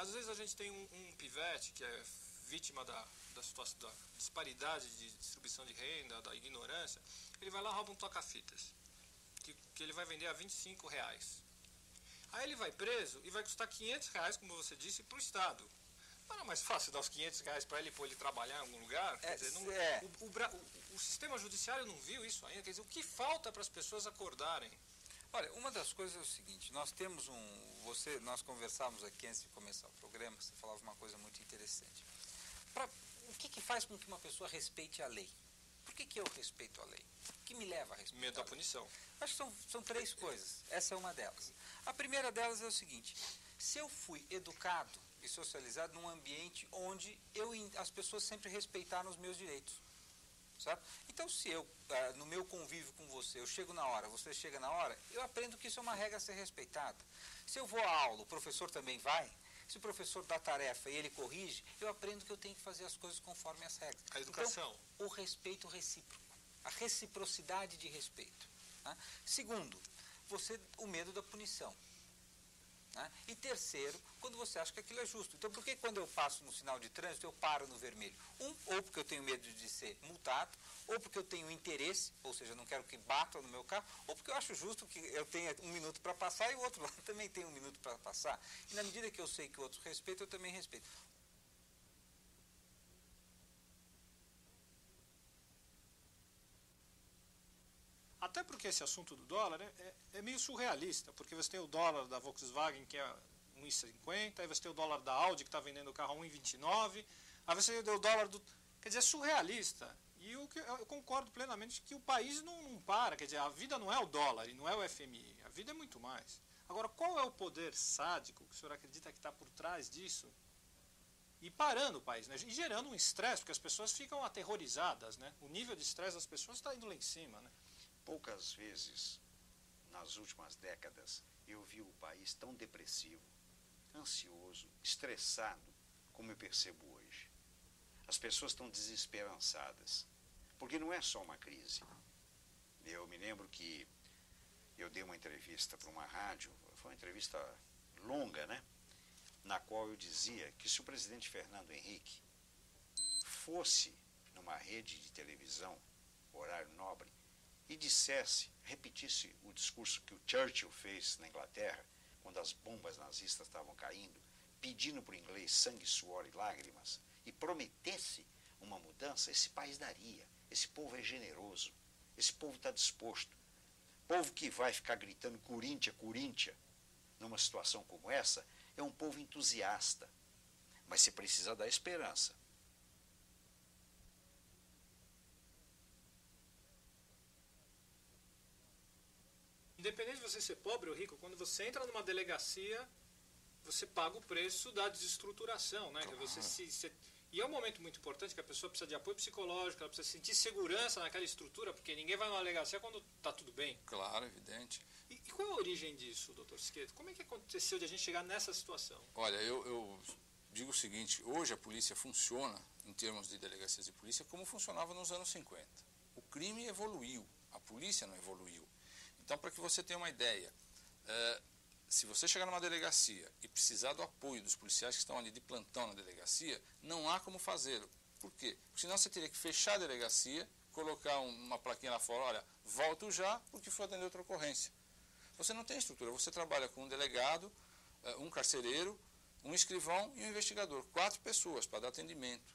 às vezes a gente tem um pivete que é vítima da situação da disparidade de distribuição de renda, da ignorância, ele vai lá e rouba um toca-fitas, que ele vai vender a R$25. Aí ele vai preso e vai custar R$500, como você disse, para o Estado. Não era mais fácil dar os R$500 para ele, pôr ele trabalhar em algum lugar? Quer dizer, o sistema judiciário não viu isso ainda. Quer dizer, o que falta para as pessoas acordarem? Olha, uma das coisas é o seguinte, nós temos nós conversávamos aqui antes de começar o programa, você falava uma coisa muito interessante. O que faz com que uma pessoa respeite a lei? Por que eu respeito a lei? O que me leva a respeitar? Medo da punição. Acho que são três coisas. Essa é uma delas. A primeira delas é o seguinte, se eu fui educado e socializado num ambiente onde as pessoas sempre respeitaram os meus direitos, certo? Então, se eu, no meu convívio com você, eu chego na hora, você chega na hora, eu aprendo que isso é uma regra a ser respeitada. Se eu vou à aula, o professor também vai. Se o professor dá tarefa e ele corrige, eu aprendo que eu tenho que fazer as coisas conforme as regras. A educação. Então, o respeito recíproco, a reciprocidade de respeito. Tá? Segundo, o medo da punição. Tá? E terceiro, quando você acha que aquilo é justo. Então, por que quando eu passo no sinal de trânsito, eu paro no vermelho? Ou porque eu tenho medo de ser multado, ou porque eu tenho interesse, ou seja, não quero que batam no meu carro, ou porque eu acho justo que eu tenha 1 minuto para passar e o outro lado também tem 1 minuto para passar. E na medida que eu sei que o outro respeita, eu também respeito. Até porque esse assunto do dólar é meio surrealista, porque você tem o dólar da Volkswagen, que é 1,50, aí você tem o dólar da Audi, que está vendendo o carro a 1,29, aí você tem o dólar do... Quer dizer, é surrealista. E eu concordo plenamente que o país não para, quer dizer, a vida não é o dólar e não é o FMI, a vida é muito mais. Agora, qual é o poder sádico que o senhor acredita que está por trás disso? E parando o país, né? E gerando um estresse, porque as pessoas ficam aterrorizadas, né? O nível de estresse das pessoas está indo lá em cima, né? Poucas vezes, nas últimas décadas, eu vi o país tão depressivo, ansioso, estressado, como eu percebo hoje. As pessoas estão desesperançadas, porque não é só uma crise. Eu me lembro que eu dei uma entrevista para uma rádio, foi uma entrevista longa, né? Na qual eu dizia que se o presidente Fernando Henrique fosse numa rede de televisão, horário nobre, e repetisse o discurso que o Churchill fez na Inglaterra, quando as bombas nazistas estavam caindo, pedindo para o inglês sangue, suor e lágrimas, e prometesse uma mudança, esse país daria. Esse povo é generoso, esse povo está disposto. Povo que vai ficar gritando Corinthians, Corinthians, numa situação como essa, é um povo entusiasta, mas se precisa dar esperança. Independente de você ser pobre ou rico, quando você entra numa delegacia, você paga o preço da desestruturação, né? Claro. E é um momento muito importante que a pessoa precisa de apoio psicológico, ela precisa sentir segurança naquela estrutura, porque ninguém vai numa delegacia quando está tudo bem. Claro, evidente. E qual é a origem disso, doutor Siqueira? Como é que aconteceu de a gente chegar nessa situação? Olha, eu digo o seguinte, hoje a polícia funciona, em termos de delegacias de polícia, como funcionava nos anos 50. O crime evoluiu, a polícia não evoluiu. Então, para que você tenha uma ideia, se você chegar numa delegacia e precisar do apoio dos policiais que estão ali de plantão na delegacia, não há como fazê-lo. Por quê? Porque senão você teria que fechar a delegacia, colocar uma plaquinha lá fora, olha, volto já porque foi atender outra ocorrência. Você não tem estrutura, você trabalha com um delegado, um carcereiro, um escrivão e um investigador. 4 pessoas para dar atendimento.